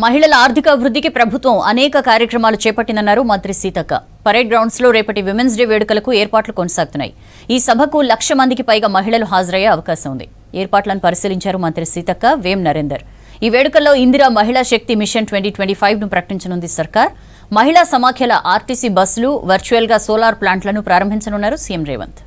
మహిళల ఆర్థిక అభివృద్ధికి ప్రభుత్వం అనేక కార్యక్రమాలు చేపట్టిందన్నారు మంత్రి సీతక్క. పరేడ్ గ్రౌండ్స్ లో రేపటి విమెన్స్ డే వేడుకలకు ఏర్పాట్లు కొనసాగుతున్నాయి. ఈ సభకు 1,00,000 మందికి పైగా మహిళలు హాజరయ్యే అవకాశం ఉంది. ఏర్పాట్లను పరిశీలించారు మంత్రి సీతక్క, వేం నరేందర్. ఈ వేడుకల్లో ఇందిరా మహిళా శక్తి మిషన్ 2025 ను ప్రకటించనుంది సర్కార్. మహిళా సమాఖ్యల ఆర్టీసీ బస్సులు, వర్చువల్ గా సోలార్ ప్లాంట్లను ప్రారంభించనున్నారు సీఎం రేవంత్.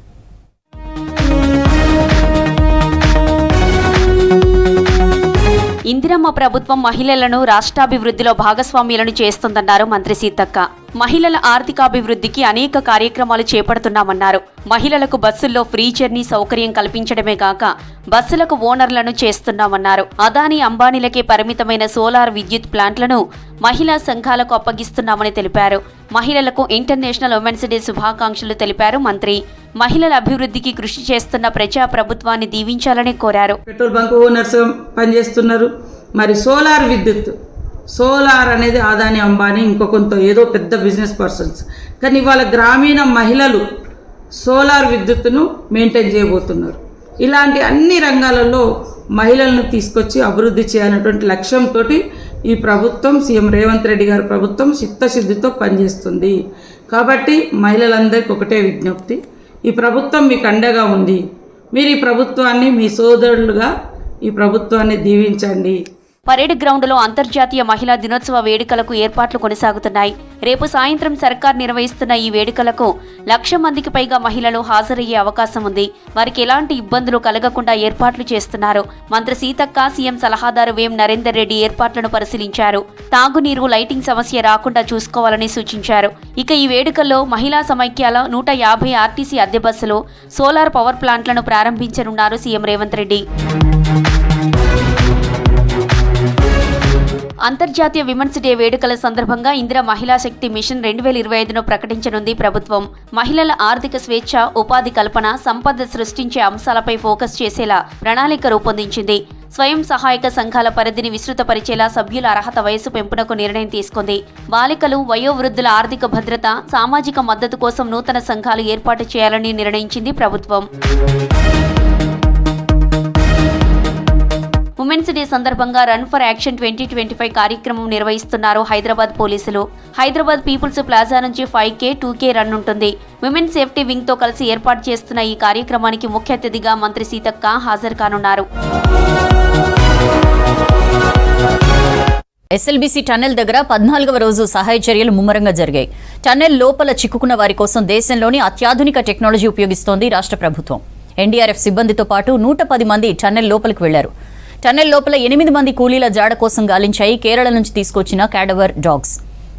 ఇందిరమ్మ ప్రభుత్వం మహిళలను రాష్ట్రాభివృద్ధిలో భాగస్వామ్యులను చేస్తుందన్నారు మంత్రి సీతక్క. మహిళల ఆర్థికాభివృద్ధికి అనేక కార్యక్రమాలు చేపడుతున్నామన్నారు. మహిళలకు బస్సుల్లో ఫ్రీ జర్నీ సౌకర్యం కల్పించడమే కాక బస్సులకు ఓనర్లను చేస్తున్నామన్నారు. అదానీ అంబానీలకే పరిమితమైన సోలార్ విద్యుత్ ప్లాంట్లను మహిళా సంఘాలకు అప్పగిస్తున్నామని తెలిపారు. మహిళలకు ఇంటర్నేషనల్ ఉమెన్స్ డే శుభాకాంక్షలు తెలిపారు మంత్రి. మహిళల అభివృద్ధికి కృషి చేస్తున్న ప్రజా ప్రభుత్వాన్ని దీవించాలని కోరారు. పెట్రోల్ బంక్ ఓనర్స్ పనిచేస్తున్నారు. మరి సోలార్ అనేది అదానీ అంబానీ ఇంకొకంత ఏదో పెద్ద బిజినెస్ పర్సన్స్, కానీ ఇవాళ గ్రామీణ మహిళలు సోలార్ విద్యుత్తును మెయింటైన్ చేయబోతున్నారు. ఇలాంటి అన్ని రంగాలలో మహిళలను తీసుకొచ్చి అభివృద్ధి చేయాలనేటువంటి లక్ష్యంతో ఈ ప్రభుత్వం, సీఎం రేవంత్ రెడ్డి గారి ప్రభుత్వం చిత్తశుద్ధితో పనిచేస్తుంది. కాబట్టి మహిళలందరికీ ఒకటే విజ్ఞప్తి, ఈ ప్రభుత్వం మీకు అండగా ఉంది. మీరు ఈ ప్రభుత్వాన్ని మీ సోదరులుగా ఈ ప్రభుత్వాన్ని దీవించండి. పరేడ్ గ్రౌండ్లో అంతర్జాతీయ మహిళా దినోత్సవ వేడుకలకు ఏర్పాట్లు కొనసాగుతున్నాయి. రేపు సాయంత్రం సర్కార్ నిర్వహిస్తున్న ఈ వేడుకలకు 1,00,000 మందికి పైగా మహిళలు హాజరయ్యే అవకాశం ఉంది. వారికి ఎలాంటి ఇబ్బందులు కలగకుండా ఏర్పాట్లు చేస్తున్నారు. మంత్రి సీతక్క, సీఎం సలహాదారు వేం నరేందర్ రెడ్డి ఏర్పాట్లను పరిశీలించారు. తాగునీరు, లైటింగ్ సమస్య రాకుండా చూసుకోవాలని సూచించారు. ఇక ఈ వేడుకల్లో మహిళా సమైక్యాల 150 ఆర్టీసీ అద్దె బస్సులు, సోలార్ పవర్ ప్లాంట్లను ప్రారంభించనున్నారు సీఎం రేవంత్ రెడ్డి. అంతర్జాతీయ విమెన్స్ డే వేడుకల సందర్భంగా ఇందిరా మహిళా శక్తి మిషన్ 2025ను ప్రకటించనుంది ప్రభుత్వం. మహిళల ఆర్థిక స్వేచ్ఛ, ఉపాధి కల్పన, సంపద సృష్టించే అంశాలపై ఫోకస్ చేసేలా ప్రణాళిక రూపొందించింది. స్వయం సహాయక సంఘాల పరిధిని విస్తృతపరిచేలా సభ్యుల అర్హత వయసు పెంపునకు నిర్ణయం తీసుకుంది. బాలికలు, వయోవృద్ధుల ఆర్థిక భద్రత, సామాజిక మద్దతు కోసం నూతన సంఘాలు ఏర్పాటు చేయాలని నిర్ణయించింది ప్రభుత్వం. ఉమెన్స్ డే సందర్భంగా రన్ ఫర్ యాక్షన్ 2025 కార్యక్రమం నిర్వహిస్తున్నారు హైదరాబాద్ పోలీసులు. హైదరాబాద్ పీపుల్స్ ప్లాజా నుంచి 5K, 2K రన్ ఉంటుంది. విమెన్ సేఫ్టీ వింగ్ తో కలిసి ఏర్పాటు చేస్తున్న ఈ కార్యక్రమానికి ముఖ్య అతిథిగా మంత్రి సీతక్క హాజరు కానున్నారు. ఎస్ఎల్బీసీ టన్నెల్ దగ్గర 14వ రోజు సహాయ చర్యలు ముమ్మరంగా జరిగాయి. టన్నెల్ లోపల చిక్కుకున్న వారి కోసం దేశంలోని అత్యాధునిక టెక్నాలజీ ఉపయోగిస్తోంది రాష్ట్ర ప్రభుత్వం. ఎన్డీఆర్ఎఫ్ సిబ్బందితో పాటు 110 మంది టన్నెల్ లోపలికి వెళ్లారు. టన్నెల్ లోపల 8 మంది కూలీల జాడ కోసం గాలించాయి కేరళ నుంచి తీసుకొచ్చిన క్యాడవర్ డాగ్స్.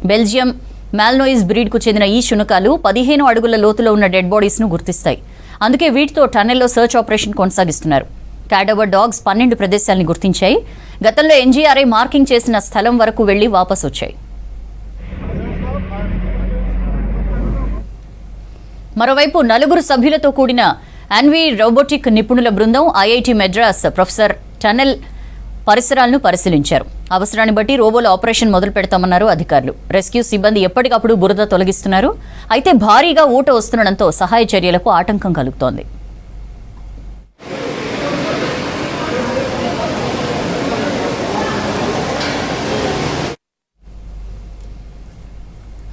బెల్జియం మాల్నోయిస్ బ్రీడ్కు చెందిన ఈ శునకాలు 15 అడుగుల లోతులో ఉన్న డెడ్ బాడీస్ను గుర్తిస్తాయి. అందుకే వీటితో టన్నెల్లో సర్చ్ ఆపరేషన్ కొనసాగిస్తున్నారు. క్యాడవర్ డాగ్స్ 12 ప్రదేశాలను గుర్తించాయి. గతంలో ఎన్జీఆర్ఐ మార్కింగ్ చేసిన స్థలం వరకు వెళ్లి వాపసు వచ్చాయి. మరోవైపు 4 సభ్యులతో కూడిన అన్వీ రోబోటిక్ నిపుణుల బృందం ఐఐటి మెడ్రాస్ ప్రొఫెసర్ టన్నెల్ పరిసరాలను పరిశీలించారు. అవసరాన్ని బట్టి రోబోల ఆపరేషన్ మొదలు పెడతామన్నారు అధికారులు. రెస్క్యూ సిబ్బంది ఎప్పటికప్పుడు బురద తొలగిస్తున్నారు. అయితే భారీగా ఊట వస్తుండటంతో సహాయ చర్యలకు ఆటంకం కలుగుతోంది.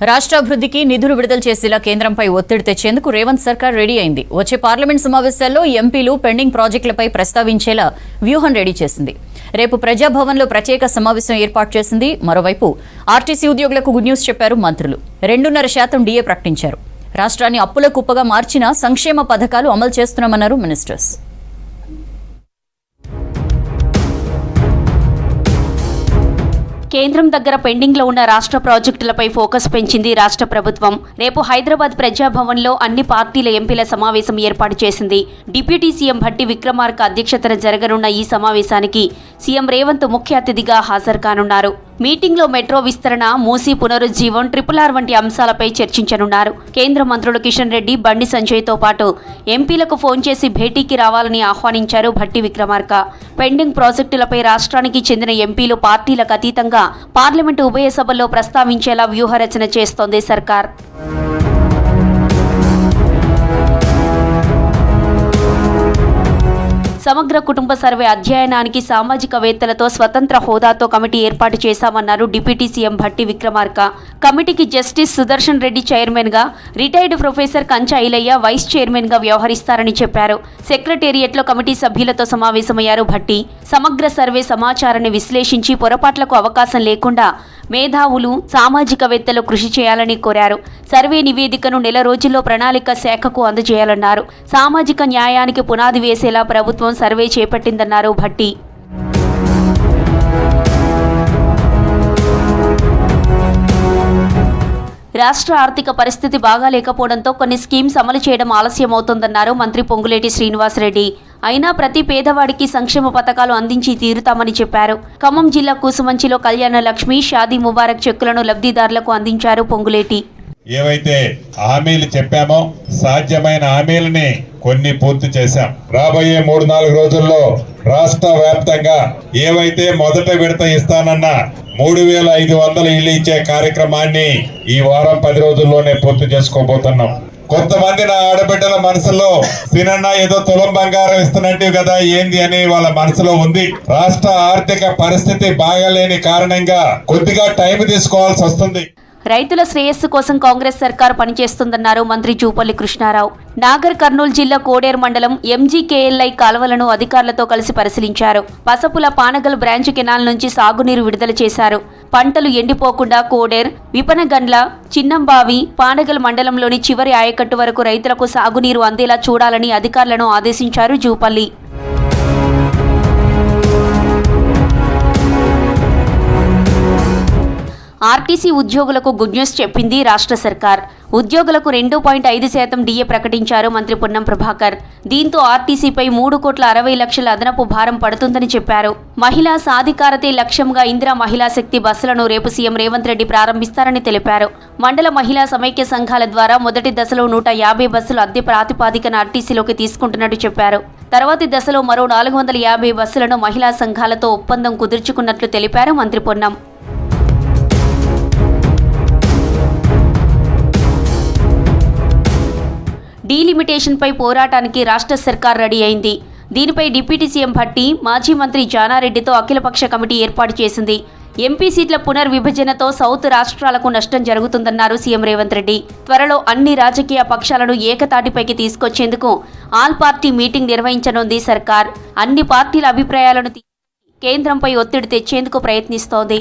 రాష్ట్రాభివృద్ధికి నిధులు విడుదల చేసేలా కేంద్రంపై ఒత్తిడి తెచ్చేందుకు రేవంత్ సర్కార్ రెడీ అయింది. వచ్చే పార్లమెంట్ సమావేశాల్లో ఎంపీలు పెండింగ్ ప్రాజెక్టులపై ప్రస్తావించేలా వ్యూహం రెడీ చేసింది. రేపు ప్రజాభవన్లో ప్రత్యేక సమావేశం ఏర్పాటు చేసింది. మరోవైపు ఆర్టీసీ ఉద్యోగులకు గుడ్ న్యూస్ చెప్పారు మంత్రులు. 2.5% డిఏ ప్రకటించారు. రాష్ట్రాన్ని అప్పుల కుప్పగా మార్చిన సంక్షేమ పథకాలు అమలు చేస్తున్నామన్నారు మినిస్టర్స్. కేంద్రం దగ్గర పెండింగ్లో ఉన్న రాష్ట్ర ప్రాజెక్టులపై ఫోకస్ పెంచింది రాష్ట్ర ప్రభుత్వం. రేపు హైదరాబాద్ ప్రజాభవన్లో అన్ని పార్టీల ఎంపీల సమావేశం ఏర్పాటు చేసింది. డిప్యూటీ సీఎం భట్టి విక్రమార్క అధ్యక్షతన జరగనున్న ఈ సమావేశానికి సీఎం రేవంత్ ముఖ్య అతిథిగా హాజరు కానున్నారు. మీటింగ్లో మెట్రో విస్తరణ, మూసీ పునరుజ్జీవం, RRR వంటి అంశాలపై చర్చించనున్నారు. కేంద్ర మంత్రులు కిషన్ రెడ్డి, బండి సంజయ్తో పాటు ఎంపీలకు ఫోన్ చేసి భేటీకి రావాలని ఆహ్వానించారు భట్టి విక్రమార్క. పెండింగ్ ప్రాజెక్టులపై రాష్ట్రానికి చెందిన ఎంపీలు పార్టీలకు అతీతంగా పార్లమెంటు ఉభయ సభల్లో ప్రస్తావించేలా వ్యూహరచన చేస్తోంది సర్కార్. సమగ్ర కుటుంబ సర్వే అధ్యయనానికి సామాజికవేత్తలతో స్వతంత్ర హోదాతో కమిటీ ఏర్పాటు చేశామన్నారు డిప్యూటీ సీఎం భట్టి విక్రమార్క. కమిటీకి జస్టిస్ సుదర్శన్ రెడ్డి చైర్మన్గా, రిటైర్డ్ ప్రొఫెసర్ కంచా ఐలయ్య వైస్ చైర్మన్గా వ్యవహరిస్తారని చెప్పారు. సెక్రటేరియట్లో కమిటీ సభ్యులతో సమావేశమయ్యారు భట్టి. సమగ్ర సర్వే సమాచారాన్ని విశ్లేషించి పొరపాట్లకు అవకాశం లేకుండా మేధావులు, సామాజికవేత్తలు కృషి చేయాలని కోరారు. సర్వే నివేదికను నెల రోజుల్లో ప్రణాళిక శాఖకు అందజేయాలన్నారు. సామాజిక న్యాయానికి పునాది వేసేలా ప్రభుత్వం సర్వే చేపట్టిందన్నారు భట్టి. రాష్ట్ర ఆర్థిక పరిస్థితి బాగాలేకపోవడంతో కొన్ని స్కీమ్స్ అమలు చేయడం ఆలస్యమవుతోందన్నారు మంత్రి పొంగులేటి శ్రీనివాసరెడ్డి. అయినా ప్రతి పేదవాడికి సంక్షేమ పథకాలు అందించి తీరుతామని చెప్పారు. ఖమ్మం జిల్లా కూసుమంచిలో కళ్యాణ లక్ష్మి, షాదీ ముబారక్ చెక్కులను లబ్ధిదారులకు అందించారు పొంగులేటి. ఏవైతే హామీలు చెప్పామో సాధ్యమైన హామీలని కొన్ని పూర్తి చేశాం. రాబోయే 3-4 రోజుల్లో రాష్ట్ర వ్యాప్తంగా ఏవైతే మొదట విడత ఇస్తానన్న 3,500 ఇల్లు ఇచ్చే కార్యక్రమాన్ని ఈ వారం 10 రోజుల్లోనే పూర్తి చేసుకోబోతున్నాం. కొంతమంది నా ఆడబిడ్డల మనసులో సినన్న ఏదో తులం బంగారం ఇస్తున్నట్టు కదా ఏంది అని వాళ్ళ మనసులో ఉంది. రాష్ట్ర ఆర్థిక పరిస్థితి బాగాలేని కారణంగా కొద్దిగా టైం తీసుకోవాల్సి వస్తుంది. రైతుల శ్రేయస్సు కోసం కాంగ్రెస్ సర్కార్ పనిచేస్తుందన్నారు మంత్రి జూపల్లి కృష్ణారావు. నాగర్ కర్నూలు జిల్లా కోడేరు మండలం ఎంజీకేఎల్ఐ కాలువలను అధికారులతో కలిసి పరిశీలించారు. పసపుల పానగల్ బ్రాంచ్ కెనాల్ నుంచి సాగునీరు విడుదల చేశారు. పంటలు ఎండిపోకుండా కోడేర్, విపనగండ్ల, చిన్నంబావి, పానగల్ మండలంలోని చివరి ఆయకట్టు వరకు రైతులకు సాగునీరు అందేలా చూడాలని అధికారులను ఆదేశించారు జూపల్లి. ఆర్టీసీ ఉద్యోగులకు గుడ్ న్యూస్ చెప్పింది రాష్ట్ర సర్కార్. ఉద్యోగులకు 2.5% డిఏ ప్రకటించారు మంత్రి పొన్నం ప్రభాకర్. దీంతో ఆర్టీసీపై 3,60,00,000 అదనపు భారం పడుతుందని చెప్పారు. మహిళా సాధికారతే లక్ష్యంగా ఇందిరా మహిళా శక్తి బస్సులను రేపు సీఎం రేవంత్ రెడ్డి ప్రారంభిస్తారని తెలిపారు. మండల మహిళా సమైక్య సంఘాల ద్వారా మొదటి దశలో 150 బస్సులు అద్దె ప్రాతిపాదికన ఆర్టీసీలోకి తీసుకుంటున్నట్టు చెప్పారు. తర్వాతి దశలో మరో 450 బస్సులను మహిళా సంఘాలతో ఒప్పందం కుదుర్చుకున్నట్లు తెలిపారు మంత్రి పొన్నం. డీలిమిటేషన్పై పోరాటానికి రాష్ట్ర సర్కార్ రెడీ అయింది. దీనిపై డిప్యూటీ సీఎం భట్టి, మాజీ మంత్రి జానారెడ్డితో అఖిలపక్ష కమిటీ ఏర్పాటు చేసింది. ఎంపీ సీట్ల పునర్విభజనతో సౌత్ రాష్ట్రాలకు నష్టం జరుగుతుందన్నారు సీఎం రేవంత్ రెడ్డి. త్వరలో అన్ని రాజకీయ పక్షాలను ఏకతాటిపైకి తీసుకొచ్చేందుకు ఆల్ పార్టీ మీటింగ్ నిర్వహించనుంది సర్కార్. అన్ని పార్టీల అభిప్రాయాలను కేంద్రంపై ఒత్తిడి తెచ్చేందుకు ప్రయత్నిస్తోంది.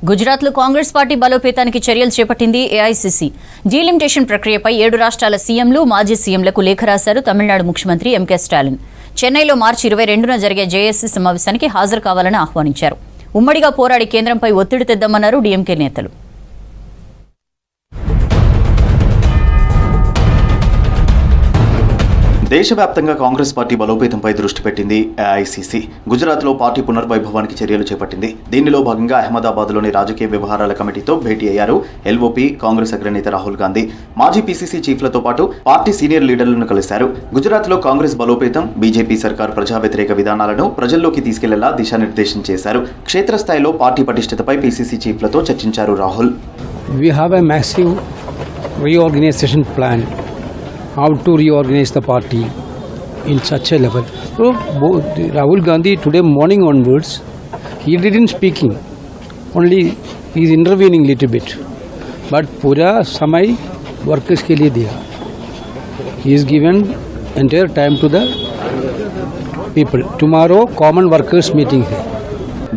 గుజరాత్లో కాంగ్రెస్ పార్టీ బలోపేతానికి చర్యలు చేపట్టింది ఏఐసీసీ. డీలిమిటేషన్ ప్రక్రియపై 7 రాష్ట్రాల సీఎంలు, మాజీ సీఎంలకు లేఖ రాశారు తమిళనాడు ముఖ్యమంత్రి ఎంకే స్టాలిన్. చెన్నైలో మార్చి 22న జరిగే జేఏసీ సమావేశానికి హాజరు కావాలని ఆహ్వానించారు. ఉమ్మడిగా పోరాడి కేంద్రంపై ఒత్తిడి తెద్దామన్నారు డీఎంకే నేతలు. దేశవ్యాప్తంగా కాంగ్రెస్ పార్టీ బలోపేతంపై దృష్టి పెట్టింది ఏఐసీసీ. గుజరాత్లో పార్టీ పునర్వైభవానికి చర్యలు చేపట్టింది. దీనిలో భాగంగా అహ్మదాబాద్లోని రాజకీయ వ్యవహారాల కమిటీతో భేటీ అయ్యారు ఎల్ఓపీ, కాంగ్రెస్ అగ్రనేత రాహుల్ గాంధీ. మాజీ పీసీసీ చీఫ్లతో పాటు పార్టీ సీనియర్ లీడర్లను కలిశారు. గుజరాత్లో కాంగ్రెస్ బలోపేతం, బీజేపీ సర్కార్ ప్రజా వ్యతిరేక విధానాలను ప్రజల్లోకి తీసుకెళ్లేలా దిశానిర్దేశం చేశారు. క్షేత్రస్థాయిలో పార్టీ పటిష్టతపై పీసీసీ చీఫ్లతో చర్చించారు Rahul. We have a massive reorganization plan. How to reorganize the party in such a level. So Rahul Gandhi today morning onwards, he didn't speaking, only he is intervening little bit. But पूरा समय workers के लिए दिया. He is given entire time to the people. Tomorrow common workers meeting है.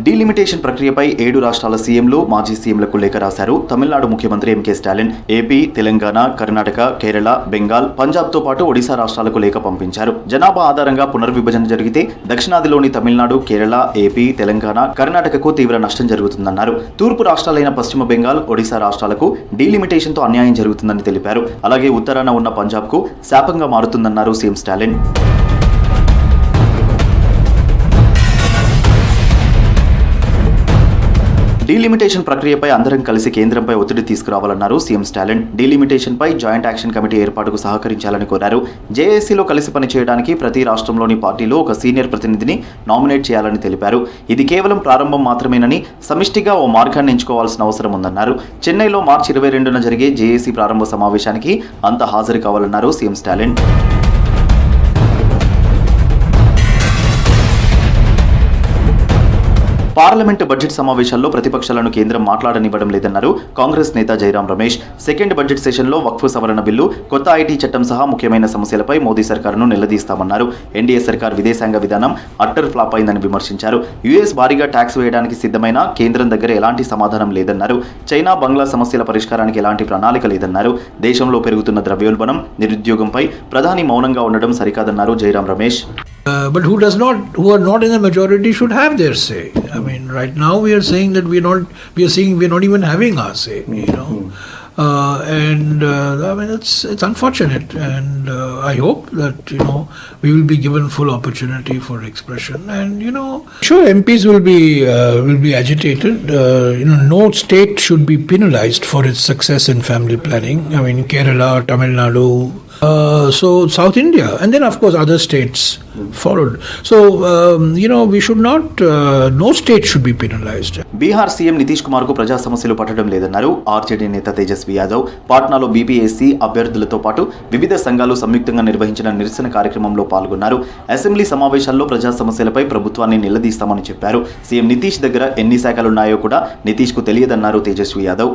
Delimitation ప్రక్రియపై 7 రాష్ట్రాల సీఎంలు, మాజీ సీఎంలకు లేఖ రాశారు తమిళనాడు ముఖ్యమంత్రి ఎంకే స్టాలిన్. ఏపీ, తెలంగాణ, కర్ణాటక, కేరళ, బెంగాల్, పంజాబ్తో పాటు ఒడిశా రాష్ట్రాలకు లేఖ పంపించారు. జనాభా ఆధారంగా పునర్విభజన జరిగితే దక్షిణాదిలోని తమిళనాడు, కేరళ, ఏపీ, తెలంగాణ, కర్ణాటకకు తీవ్ర నష్టం జరుగుతుందన్నారు. తూర్పు రాష్ట్రాలైన పశ్చిమ బెంగాల్, ఒడిశా రాష్ట్రాలకు డీలిమిటేషన్తో అన్యాయం జరుగుతుందని తెలిపారు. అలాగే ఉత్తరాన ఉన్న పంజాబ్కు శాపంగా మారుతుందన్నారు సీఎం స్టాలిన్. డీలిమిటేషన్ ప్రక్రియపై అందరం కలిసి కేంద్రంపై ఒత్తిడి తీసుకురావాలన్నారు సీఎం స్టాలిన్. డీలిమిటేషన్పై జాయింట్ యాక్షన్ కమిటీ ఏర్పాటుకు సహకరించాలని కోరారు. జేఏసీలో కలిసి పనిచేయడానికి ప్రతి రాష్ట్రంలోని పార్టీలో ఒక సీనియర్ ప్రతినిధిని నామినేట్ చేయాలని తెలిపారు. ఇది కేవలం ప్రారంభం మాత్రమేనని, సమిష్టిగా ఓ మార్గాన్ని ఎంచుకోవాల్సిన అవసరం ఉందన్నారు. చెన్నైలో మార్చి 22న జరిగే జేఏసీ ప్రారంభ సమావేశానికి అంతా హాజరు కావాలన్నారు సీఎం స్టాలిన్. పార్లమెంటు బడ్జెట్ సమావేశాల్లో ప్రతిపక్షాలను కేంద్రం మాట్లాడనివ్వడం లేదన్నారు కాంగ్రెస్ నేత జైరాం రమేష్. సెకండ్ బడ్జెట్ సెషన్లో వక్ఫ్ సవరణ బిల్లు, కొత్త ఐటీ చట్టం సహా ముఖ్యమైన సమస్యలపై మోదీ సర్కారును నిలదీస్తామన్నారు. ఎన్డీఏ సర్కార్ విదేశాంగ విధానం అట్టర్ ఫ్లాప్ అయిందని విమర్శించారు. యుఎస్ భారీగా ట్యాక్స్ వేయడానికి సిద్ధమైన కేంద్రం దగ్గర ఎలాంటి సమాధానం లేదన్నారు. చైనా, బంగ్లా సమస్యల పరిష్కారానికి ఎలాంటి ప్రణాళిక లేదన్నారు. దేశంలో పెరుగుతున్న ద్రవ్యోల్బణం, నిరుద్యోగంపై ప్రధాని మౌనంగా ఉండడం సరికాదన్నారు Jairam Ramesh. But who are not in the majority should have their say. I mean, right now we are saying that we are not even having our say, you know. I mean, it's unfortunate, and I hope that, you know, we will be given full opportunity for expression, and, you know, sure, MPs will be agitated. You know, no state should be penalized for its success in family planning. I mean, Kerala, Tamil Nadu, so South India, and then of course other states followed. So you know, we should not, no state should be penalized. Bihar CM Nitish Kumar కు ప్రజా సమస్యలు పట్టడం లేదన్నారు. RJD నేత Tejaswi Yadav పాట్నాలో BPSC అభ్యర్థులతో పాటు వివిధ సంఘాలు సంయుక్తంగా నిర్వహించిన నిరసన కార్యక్రమంలో పాల్గొన్నారు. అసెంబ్లీ సమావేశాల్లో ప్రజా సమస్యలపై ప్రభుత్వాన్ని నిలదీస్తామని చెప్పారు. సీఎం నితీష్ దగ్గర ఎన్ని శాఖలున్నాయో కూడా నితీష్ కు తెలియదన్నారు తేజస్వి యాదవ్.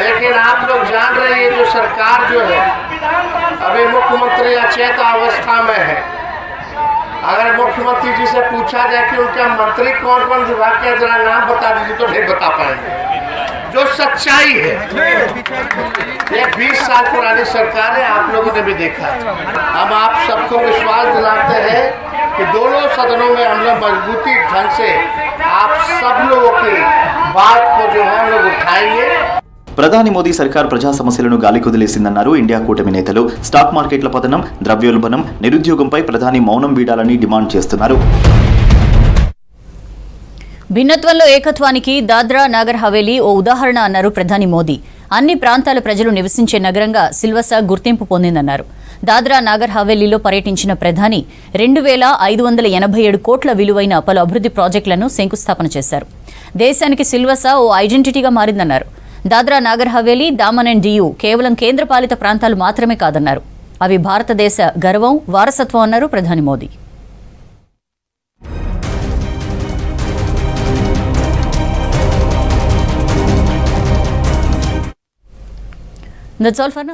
लेकिन आप लोग जान रहे हैं जो सरकार जो है अभी मुख्यमंत्री अचेत अवस्था में है. अगर मुख्यमंत्री जी से पूछा जाए कि उनका मंत्री कौन कौन विभाग के जरा नाम बता दीजिए तो नहीं बता पाएंगे. जो सच्चाई है, ये 20 साल पुरानी सरकार है, आप लोगों ने भी देखा है. हम आप सबको विश्वास दिलाते हैं कि दोनों सदनों में हम लोग मजबूती ढंग से आप सब लोगों की बात को जो है हम लोग उठाएंगे. ప్రధాని మోదీ సర్కార్ ప్రజా సమస్యలను గాలికొదిలేసిందన్నారు ఇండియా కూటమి నేతలు. స్టాక్ మార్కెట్ల పతనం, ద్రవ్యోల్బణం, నిరుద్యోగంపై ప్రధాని మౌనం వీడాలని డిమాండ్ చేస్తున్నారు. భిన్నత్వంలో ఏకత్వానికి దాద్రా నాగర్ హవేలీ ఓ ఉదాహరణ అన్నారు ప్రధాని మోదీ. అన్ని ప్రాంతాల ప్రజలు నివసించే నగరంగా సిల్వసా గుర్తింపు పొందిందన్నారు. దాద్రా నాగర్ హవేలీలో పర్యటించిన ప్రధాని 2587 కోట్ల విలువైన పలు అభివృద్ధి ప్రాజెక్టులను శంకుస్థాపన చేశారు. దేశానికి సిల్వసా ఓ ఐడెంటిటీగా మారిందన్నారు. దాద్రా నాగర్ హవేలీ, దామన్ అండ్ డియు కేవలం కేంద్రపాలిత ప్రాంతాలు మాత్రమే కాదన్నారు. అవి భారతదేశ గర్వం, వారసత్వం అన్నారు ప్రధాని Modi. That's all for now.